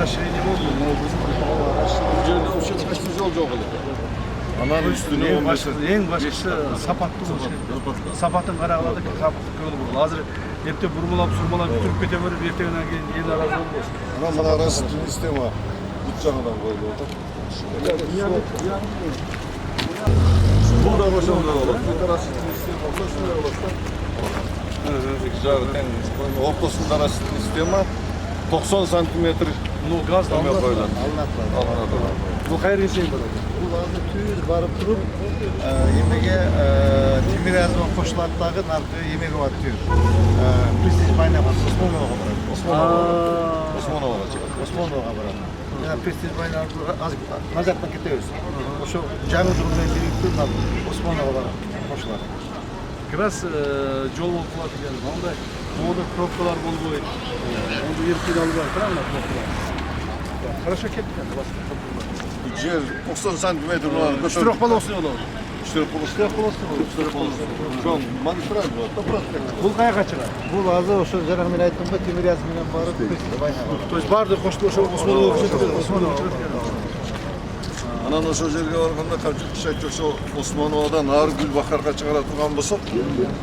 расширение oldu. Bu yerden uçak hiçbir yol yok öyle. Ananın üstüne En başkası sapatlı olmuş. Sapatın karağladı ki sapatlık yolu bu. Hazır hepte burmalap surmalap götürüp ketebilir. Bir tane yeni arası olmaz. Anamın arası isteme var. Bıçağından koydu orada. Burada başım da olur. Bir arası isteme olsa şuraya olursa. Zaten ortasında arası isteme 90 santimetre. No gaz da koyulan. Anlatlar. Bu hayır şey bu. Bu lazı tüyüz barıp durup yemeğe timir yazma koşulattағы narkı yemeğe atıyor. Prestij bayna var. Osmanova'a bırak. Osmanova olacak. Osmanova'a bırak. Yani Prestij bayna az nazardan gidiyoruz. O şu canı durumdan birlikte Osmanova bırak. Koşular. Biraz yol oldular yani. Onda moda pробкалар болбой. Onda erkek alıyor falan mı pробкалар? Хорошо ketdi yani. Yer 90 santimetre olan. Штурок полосы olur. Штурок полосы. Şu an magistral var. Бұл қайға шығар? Bu lazı o şu canı ben ayttım da timir yazmayla barıp Prestij bayna var. То есть барды қосты ошо Османова Анан ошол жерге барганда камчы киши ошо Османовадан ары Гүлбакарга чыгара турган болсок,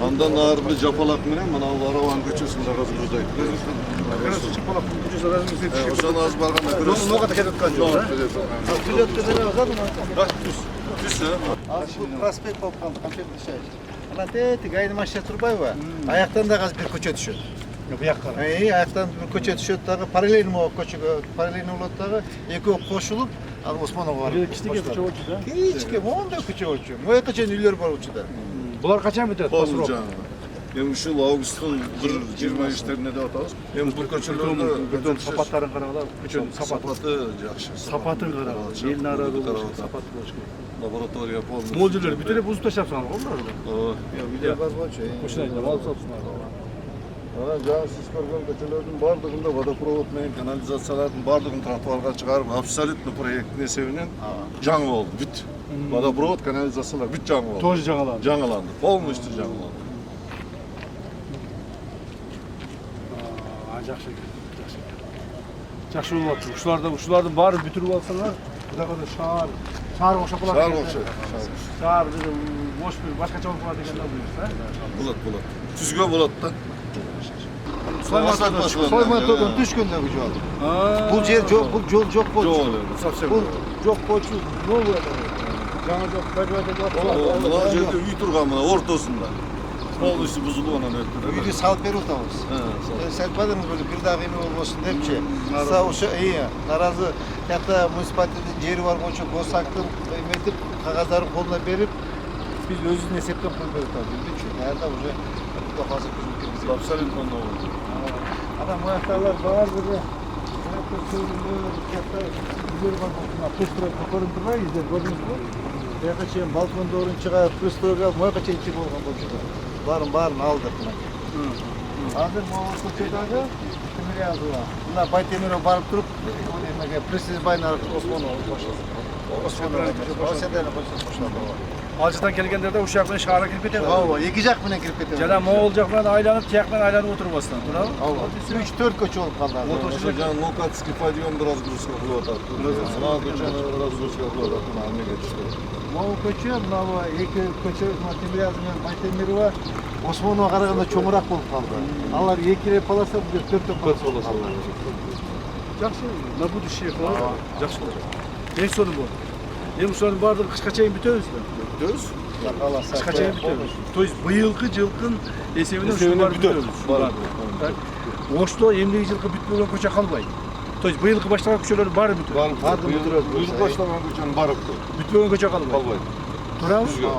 андан ары жапалак менен мына Араван көчөсүндө газгыздайт. Ошону аз барганда көрөсүз. Много да кетип жол. Түзөткө деле озады мı? Түз. Az bu prospekt болып қалды, қамшет düşer. Ана тетик айны машина Турбаева, аяқтан да қазір бір көче түседі. Бұяққа. Аяқтан бір көче түседі дағы, параллельно көчеге, параллельно болады дағы, екеуі қосылып, ал Османова бар. Кичиге көчө очу да. Кичке, ондай көче очу. Мояққа чейин үйлер бар очуда. Булар качан бүтөт? Болду жаңы. Эми ушул августтун 1-23-терине деп атабыз. Эми бул көчөлөрдө Бүтөн сапаттарын карагыла, көчөнүн сапаты жакшы. Сапатын карагыла. Элин арада сапат болуш керек. Лаборатория полный. Молжерлер бүтүн эле бузуп ташапсаңар болду. Үйлер бар болчу. Ошондой алып сатсыңар. Ана жаңы сиз көргөн көчөлөрдүн бардыгында водопровод менен канализациялардын бардыгын тротуарга чыгарып, абсолютно проекттин эсебинен жаңы болду. Бүт. Водопровод, канализациялар бүт жаңы болду. Тоже жаңаланды. Жаңыланды. Полностью жаңыланды. Жакшы. Жакшы болуп атты. Ушулардын баарын бүтүрүп алсаңар, буга да шаар окшоп калат. Шаар окшойт. Шаар бош бир башкача болуп калат экен да бул. Болот. Түзгө болот да. Soymatodon düşkündeki yol. Bu yer yok, bu yol yok bolçu. Bu yok bolçu. Ne oluyor? Жаңа жоқ, Мына жерде үй турган мына ортосунда. Полностью бузулуп анан өттү. Үйдү салып берип атабыз. Сатпадыңыз беле бир дагы эме болбосун депчи. Са ошо наразы жакта муниципалитеттин жери бар болчу госактын эметип кагаздарын колуна берип биз өзүбүздүн эсептен кылып берип атабыз. Билчү. Анда уже капасы күзүп Абсолютно новый. Adam bu haftalar bağır böyle. Traktör sürümlü, traktör güzel var bakımda. Püstürü koparın durma izler gördünüz mü? Yaklaşık balkon doğru çıkar püstürü muhakkak içi olgan boldu. Barın aldık mı? Hazır mı o köşedagi kimir yazıyor. Bunda Baytemir'e barıp durup Prestij bayna Osmanova başladı. Osmanova başladı. Alçıdan kelgендерде ушак менен шаарга кирип кетет. Ооба, эки жак менен кирип кетет. Жана могул жак менен айланып, тияк менен айланып отуруп атсың, туурабы? Ооба. 3-4 көчө болуп калды. Ошо жаңы Нокатский подъем разгрузка кылып атат. Мына көчөнү разгрузка кылып атат. Мына эмеге түштү. Могул көчө, мына эки көчө Темиряз менен Байтемирова Осмонова караганда чоңураак болуп калды. Алар эки рет полоса, бир 4 полоса. Жакшы, на будущее кылабы? Жакшы болот. Эң сонун болот. Эми ушулардын баардыгы кышка чейин бүтөбүзбү? Бүтөбүз. Кышка чейин бүтөбүз. То есть быйылкы жылкын эсебинен ушуларды бүтөбүз. Ошто эмнеге жылкы бүтпөгөн көчө калбайт. То есть быйылкы баштаган көчөлөр баары бүтөбүз. Баары бүтүрөбүз. Быйыл баштаган көчөнүн баары бүтөбүз. Бүтпөгөн көчө калбайт. Калбайт. Туурабы? Түзгө.